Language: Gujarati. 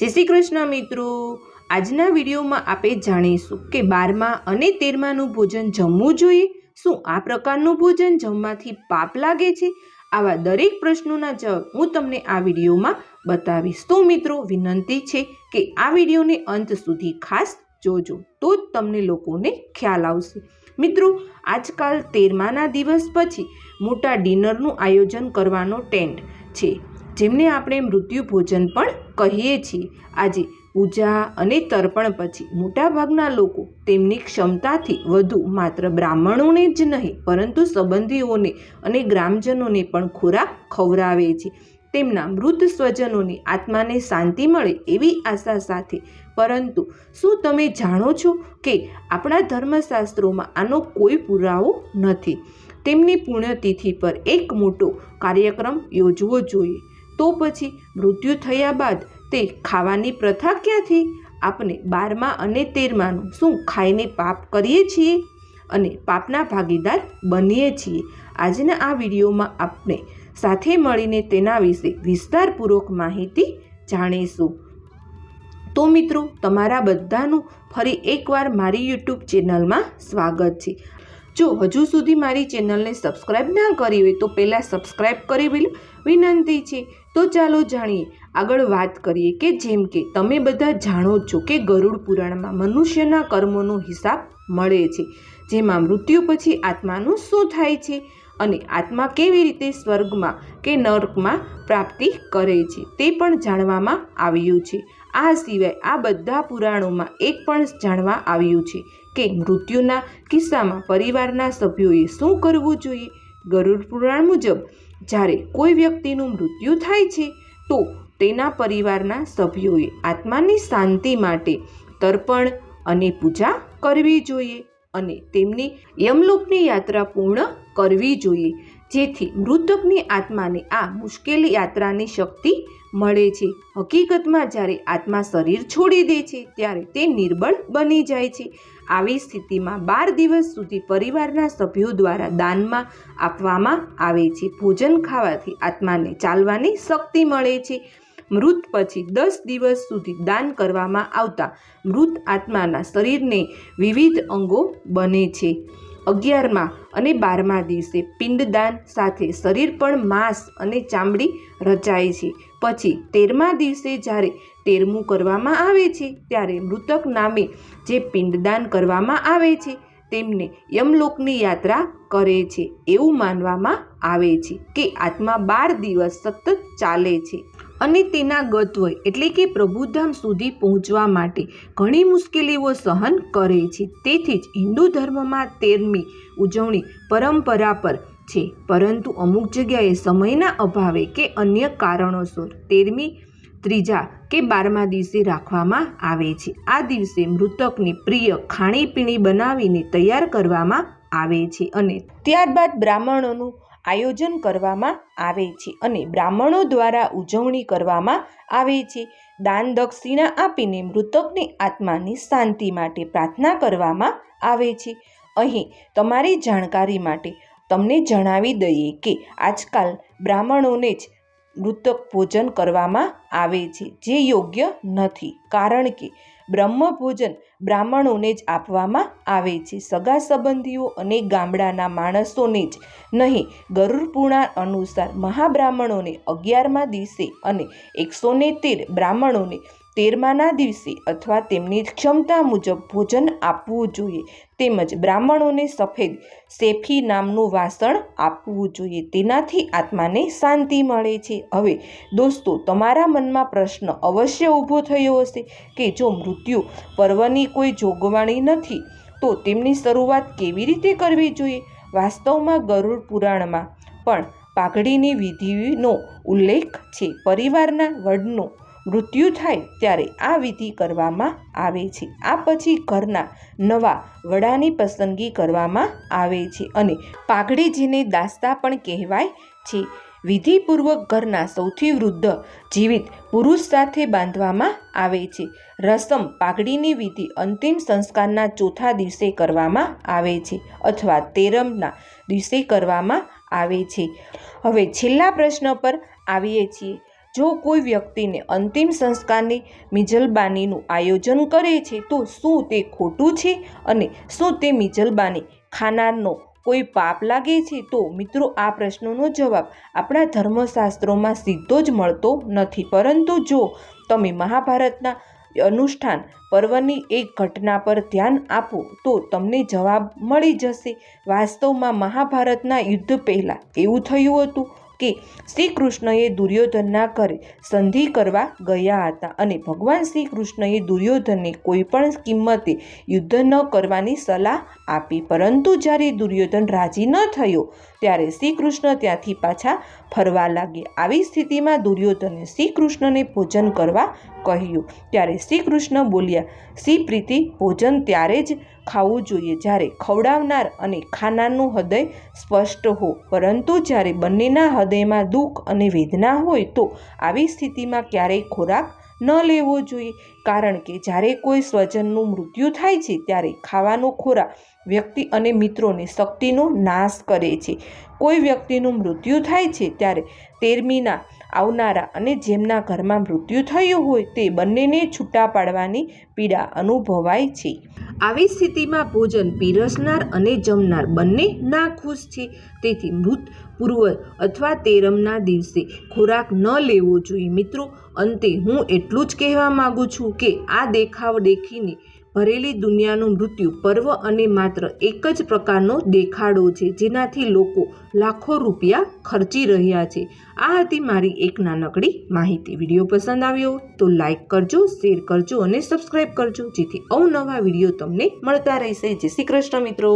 જય શ્રી કૃષ્ણ મિત્રો। આજના વિડીયોમાં આપણે જાણીશું કે 12મા અને 13માનું ભોજન જમવું જોઈએ। શું આ પ્રકારનું ભોજન જમવાથી પાપ લાગે છે? આવા દરેક પ્રશ્નોના જવાબ હું તમને આ વિડીયોમાં બતાવીશ। તો મિત્રો વિનંતી છે કે આ વિડીયોને અંત સુધી ખાસ જોજો, તો જ તમને લોકોને ખ્યાલ આવશે। મિત્રો, આજકાલ 13માના દિવસ પછી મોટા ડિનરનું આયોજન કરવાનો ટ્રેન્ડ છે, જેમને આપણે મૃત્યુ ભોજન પણ કહીએ છીએ। આજે પૂજા અને તર્પણ પછી મોટાભાગના લોકો તેમની ક્ષમતાથી વધુ માત્ર બ્રાહ્મણોને જ નહીં પરંતુ સંબંધીઓને અને ગ્રામજનોને પણ ખોરાક ખવડાવે છે, તેમના મૃત સ્વજનોની આત્માને શાંતિ મળે એવી આશા સાથે। પરંતુ શું તમે જાણો છો કે આપણા ધર્મશાસ્ત્રોમાં આનો કોઈ પુરાવો નથી? તેમની પુણ્યતિથિ પર એક મોટો કાર્યક્રમ યોજવો જોઈએ, તો પછી મૃત્યુ થયા બાદ તે ખાવાની પ્રથા ક્યાંથી? આપણે 12મા અને 13માનું શું ખાઈને પાપ કરીએ છીએ અને પાપના ભાગીદાર બનીએ છીએ? આજના આ વિડીયોમાં આપણે સાથે મળીને તેના વિશે વિસ્તારપૂર્વક માહિતી જાણીશું। તો મિત્રો, તમારા બધાનું ફરી એકવાર મારી યુટ્યુબ ચેનલમાં સ્વાગત છે। જો હજુ સુધી મારી ચેનલને સબસ્ક્રાઈબ ના કરી હોય તો પહેલાં સબસ્ક્રાઈબ કરી વિનંતી છે। તો ચાલો જાણીએ, આગળ વાત કરીએ કે જેમ કે તમે બધા જાણો છો કે ગરુડ પુરાણમાં મનુષ્યના કર્મોનો હિસાબ મળે છે, જેમાં મૃત્યુ પછી આત્માનું શું થાય છે અને આત્મા કેવી રીતે સ્વર્ગમાં કે નરકમાં પ્રાપ્તિ કરે છે તે પણ જાણવામાં આવ્યું છે। આ સિવાય આ બધા પુરાણોમાં એક પણ જાણવા આવ્યું છે કે મૃત્યુના કિસ્સામાં પરિવારના સભ્યોએ શું કરવું જોઈએ। ગરુડ પુરાણ મુજબ જ્યારે કોઈ વ્યક્તિનું મૃત્યુ થાય છે તો તેના પરિવારના સભ્યોએ આત્માની શાંતિ માટે તર્પણ અને પૂજા કરવી જોઈએ અને તેમની યમલોકની યાત્રા પૂર્ણ કરવી જોઈએ, જેથી મૃતકની આત્માને આ મુશ્કેલ યાત્રાની શક્તિ મળે છે। હકીકતમાં જ્યારે આત્મા શરીર છોડી દે છે ત્યારે તે નિર્બળ બની જાય છે। આવી સ્થિતિમાં 12 દિવસ સુધી પરિવારના સભ્યો દ્વારા દાનમાં આપવામાં આવે છે। ભોજન ખાવાથી આત્માને ચાલવાની શક્તિ મળે છે। મૃત પછી 10 દિવસ સુધી દાન કરવામાં આવતા મૃત આત્માના શરીરને વિવિધ અંગો બને છે। 11મા અને 12મા દિવસે પિંડદાન સાથે શરીર પણ માંસ અને ચામડી રચાય છે। પછી 13મા દિવસે જ્યારે 13મું કરવામાં આવે છે ત્યારે મૃતક નામે જે પિંડદાન કરવામાં આવે છે તેમને યમલોકની યાત્રા કરે છે। એવું માનવામાં આવે છે કે આત્મા 12 દિવસ સતત ચાલે છે અને તેના ગતવય એટલે કે પ્રભુધામ સુધી પહોંચવા માટે ઘણી મુશ્કેલીઓ સહન કરે છે। તેથી જ હિન્દુ ધર્મમાં 13મી ઉજવણી પરંપરા પર છે, પરંતુ અમુક જગ્યાએ સમયના અભાવે કે અન્ય કારણોસર 13મી, 3જા કે 12મા દિવસે રાખવામાં આવે છે। આ દિવસે મૃતકની પ્રિય ખાણીપીણી બનાવીને તૈયાર કરવામાં આવે છે અને ત્યારબાદ બ્રાહ્મણોનું આયોજન કરવામાં આવે છે અને બ્રાહ્મણો દ્વારા ઉજવણી કરવામાં આવે છે। દાન દક્ષિણા આપીને મૃતકની આત્માની શાંતિ માટે પ્રાર્થના કરવામાં આવે છે। અહીં તમારી જાણકારી માટે તમને જણાવી દઈએ કે આજકાલ બ્રાહ્મણોને જ મૃતક ભોજન કરવામાં આવે છે, જે યોગ્ય નથી, કારણ કે બ્રહ્મ ભોજન બ્રાહ્મણોને જ આપવામાં આવે છે। સગા સંબંધીઓ અને ગામડાના માણસોને જ નહીં, ગરુડ પુરાણ અનુસાર મહાબ્રાહ્મણોને 11મા દિવસે અને 113 બ્રાહ્મણોને 13માના દિવસે અથવા તેમની ક્ષમતા મુજબ ભોજન આપવું જોઈએ। તેમજ બ્રાહ્મણોને સફેદ શેફી નામનું વાસણ આપવું જોઈએ, તેનાથી આત્માને શાંતિ મળે છે। હવે દોસ્તો, તમારા મનમાં પ્રશ્ન અવશ્ય ઊભો થયો હશે કે જો મૃત્યુ પર્વની કોઈ જોગવાણી નથી તો તેમની શરૂઆત કેવી રીતે કરવી જોઈએ? વાસ્તવમાં ગરુડ પુરાણમાં પણ પાઘડીની વિધિનો ઉલ્લેખ છે। પરિવારના વડનું મૃત્યુ થાય ત્યારે આ વિધિ કરવામાં આવે છે। આ પછી ઘરના નવા વડાની પસંદગી કરવામાં આવે છે અને પાઘડી, જેને દાસ્તા પણ કહેવાય છે, વિધિપૂર્વક ઘરના સૌથી વૃદ્ધ જીવિત પુરુષ સાથે બાંધવામાં આવે છે। રસમ પાઘડીની વિધિ અંતિમ સંસ્કારના ચોથા દિવસે કરવામાં આવે છે અથવા 13મના દિવસે કરવામાં આવે છે। હવે છેલ્લા પ્રશ્ન પર આવીએ છીએ, જો કોઈ વ્યક્તિને અંતિમ સંસ્કારની મિજલબાનીનું આયોજન કરે છે તો શું તે ખોટું છે અને શું તે મિજલબાની ખાનારનો કોઈ પાપ લાગે છે? તો મિત્રો, આ પ્રશ્નનો જવાબ આપણા ધર્મશાસ્ત્રોમાં સીધો જ મળતો નથી, પરંતુ જો તમે મહાભારતના અનુષ્ઠાન પર્વની એક ઘટના પર ધ્યાન આપો તો તમને જવાબ મળી જશે. વાસ્તવમાં મહાભારતના યુદ્ધ પહેલાં એવું થયું હતું કે શ્રી કૃષ્ણએ દુર્યોધનના ઘરે સંધિ કરવા ગયા હતા અને ભગવાન શ્રી કૃષ્ણએ દુર્યોધનને કોઈ પણ કિંમતે યુદ્ધ ન કરવાની સલાહ આપી. પરંતુ જ્યારે દુર્યોધન રાજી ન થયો ત્યારે શ્રી કૃષ્ણ ત્યાંથી પાછા ફરવા લાગ્યા. આવી સ્થિતિમાં દુર્યોધને શ્રી કૃષ્ણને ભોજન કરવા કહ્યું. ત્યારે શ્રી કૃષ્ણ બોલ્યા, શ્રી પ્રીતિ, ભોજન ત્યારે જ ખાવું જોઈએ જ્યારે ખવડાવનાર અને ખાનારનું હૃદય સ્પષ્ટ હો, પરંતુ જ્યારે બંનેના હૃદયમાં દુઃખ અને વેદના હોય તો આવી સ્થિતિમાં ક્યારેય ખોરાક ન લેવો જોઈએ. કારણ કે જ્યારે કોઈ સ્વજનનું મૃત્યુ થાય છે ત્યારે ખાવાનો ખોરાક વ્યક્તિ અને મિત્રોની શક્તિનો નાશ કરે છે. કોઈ વ્યક્તિનું મૃત્યુ થાય છે ત્યારે તેરમીના આવનારા અને જેમના ઘરમાં મૃત્યુ થયું હોય તે બંનેને છૂટા પાડવાની પીડા અનુભવાય છે. આવી સ્થિતિમાં ભોજન પીરસનાર અને જમનાર બંને નાખુશ છે. તેથી મૃત પૂર્વ અથવા તેરમના દિવસે ખોરાક ન લેવો જોઈએ. મિત્રો, અંતે હું એટલું જ કહેવા માગું છું કે આ દેખાવદેખીને ભરેલી દુનિયાનું મૃત્યુ પર્વ અને માત્ર એક જ પ્રકારનો દેખાડો છે જેનાથી લોકો લાખો રૂપિયા ખર્ચી રહ્યા છે. આ હતી મારી એક નાનકડી માહિતી. વિડીયો પસંદ આવ્યો તો લાઈક કરજો, શેર કરજો અને સબસ્ક્રાઈબ કરજો, જેથી અવનવા વિડીયો તમને મળતા રહેશે. જય શ્રી કૃષ્ણ મિત્રો.